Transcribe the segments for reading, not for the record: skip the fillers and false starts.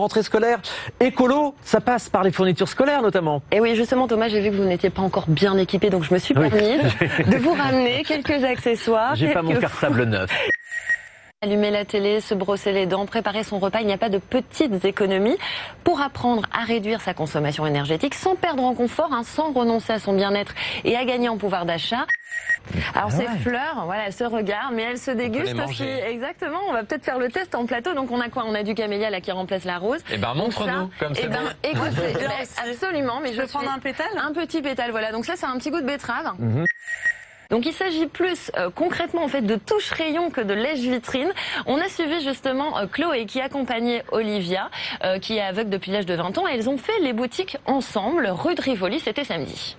Rentrée scolaire, écolo, ça passe par les fournitures scolaires notamment. Et oui, justement Thomas, j'ai vu que vous n'étiez pas encore bien équipé, donc je me suis permise de vous ramener quelques accessoires. J'ai pas mon cartable neuf. Allumer la télé, se brosser les dents, préparer son repas, il n'y a pas de petites économies pour apprendre à réduire sa consommation énergétique sans perdre en confort, sans renoncer à son bien-être et à gagner en pouvoir d'achat. Alors ces fleurs, voilà, elles se regardent, mais elles se dégustent aussi. Exactement, on va peut-être faire le test en plateau. Donc on a quoi? On a du camélia là qui remplace la rose. Et ben montre-nous comme ça. Écoutez, absolument, mais je vais prendre un pétale. Un petit pétale, voilà. Donc ça, c'est un petit goût de betterave. Donc il s'agit plus concrètement en fait de touche rayon que de lèche-vitrine. On a suivi justement Chloé qui accompagnait Olivia, qui est aveugle depuis l'âge de 20 ans. Et elles ont fait les boutiques ensemble, rue de Rivoli, c'était samedi.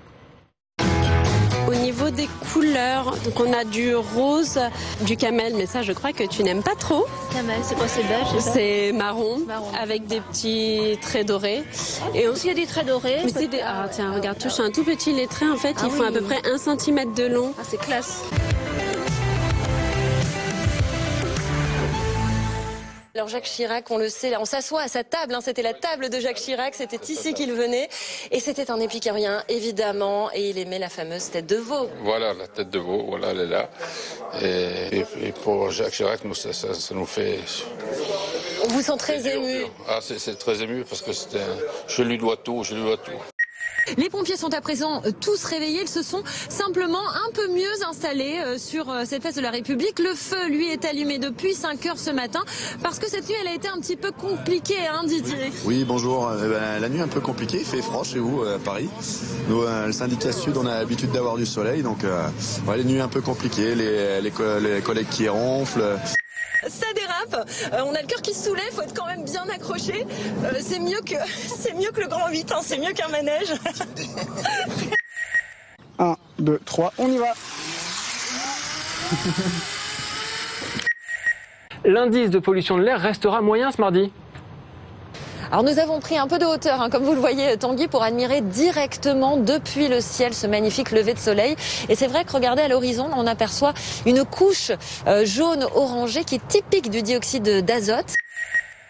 Au niveau des couleurs, donc on a du rose, du camel, mais ça je crois que tu n'aimes pas trop. Camel, c'est quoi? C'est beige? C'est marron, avec des petits traits dorés. Et aussi il y a des traits dorés. Mais c'est des... Ah tiens, regarde, touche un tout petit les traits en fait, ils font à peu près 1 cm de long. Ah, c'est classe. Alors Jacques Chirac, on le sait, là, on s'assoit à sa table, c'était la table de Jacques Chirac, c'était ici qu'il venait, et c'était un épicurien, évidemment, et il aimait la fameuse tête de veau. Voilà, la tête de veau, voilà, elle est là. Et pour Jacques Chirac, nous, ça nous fait... On vous sent très ému. Ah, c'est très ému, parce que je lui dois tout, je lui dois tout. Les pompiers sont à présent tous réveillés, ils se sont simplement un peu mieux installés sur cette place de la République. Le feu, lui, est allumé depuis 5 heures ce matin parce que cette nuit, elle a été un petit peu compliquée, Didier. Oui, bonjour. La nuit un peu compliquée, il fait froid chez vous à Paris. Nous, le syndicat Sud, on a l'habitude d'avoir du soleil, donc les nuits un peu compliquées, les collègues qui ronflent. Ça dérape, on a le cœur qui se soulève, faut être quand même bien accroché. C'est mieux que le grand 8, c'est mieux qu'un manège. 1, 2, 3, on y va. L'indice de pollution de l'air restera moyen ce mardi. Alors nous avons pris un peu de hauteur, comme vous le voyez Tanguy, pour admirer directement depuis le ciel ce magnifique lever de soleil. Et c'est vrai que regardez à l'horizon, on aperçoit une couche jaune-orangée qui est typique du dioxyde d'azote.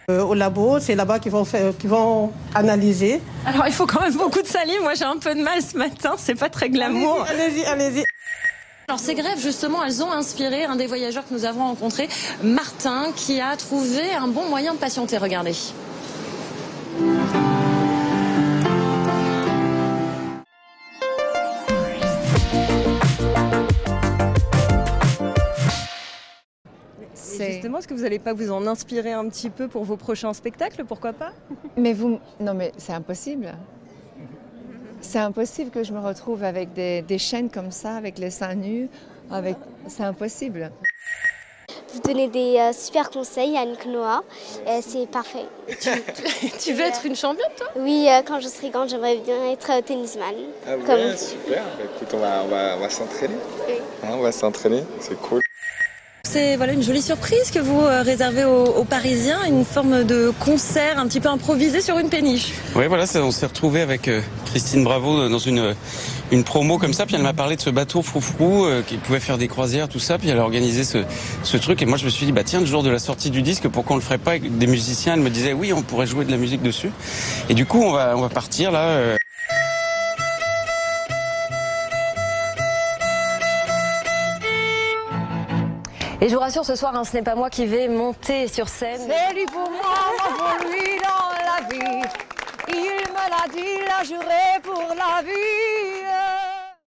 Au labo, c'est là-bas qu'ils vont analyser. Alors il faut quand même beaucoup de salive, moi j'ai un peu de mal ce matin, c'est pas très glamour. Allez-y. Alors ces grèves, justement, elles ont inspiré un des voyageurs que nous avons rencontré, Martin, qui a trouvé un bon moyen de patienter. Regardez. Justement, est-ce que vous n'allez pas vous en inspirer un petit peu pour vos prochains spectacles? Pourquoi pas? Non mais c'est impossible. C'est impossible que je me retrouve avec des chaînes comme ça, avec les seins nus. C'est impossible. Vous donnez des super conseils à Annick Noah, c'est parfait. Tu veux être une championne, toi? Oui, quand je serai grande, j'aimerais bien être tennisman. Ah ouais, super. Écoute, on va s'entraîner. Oui. On va s'entraîner, c'est cool. C'est une jolie surprise que vous réservez aux Parisiens, une forme de concert un petit peu improvisé sur une péniche. Oui, voilà, on s'est retrouvé avec Christine Bravo dans une promo comme ça, puis elle m'a parlé de ce bateau Froufrou qui pouvait faire des croisières, tout ça, puis elle a organisé ce truc, et moi je me suis dit, tiens, le jour de la sortie du disque, pourquoi on le ferait pas avec des musiciens? Elle me disait, oui, on pourrait jouer de la musique dessus, et du coup on va partir là. Et je vous rassure, ce soir, ce n'est pas moi qui vais monter sur scène. C'est lui pour moi pour lui dans la vie. Il me l'a dit, l'a juré pour la vie.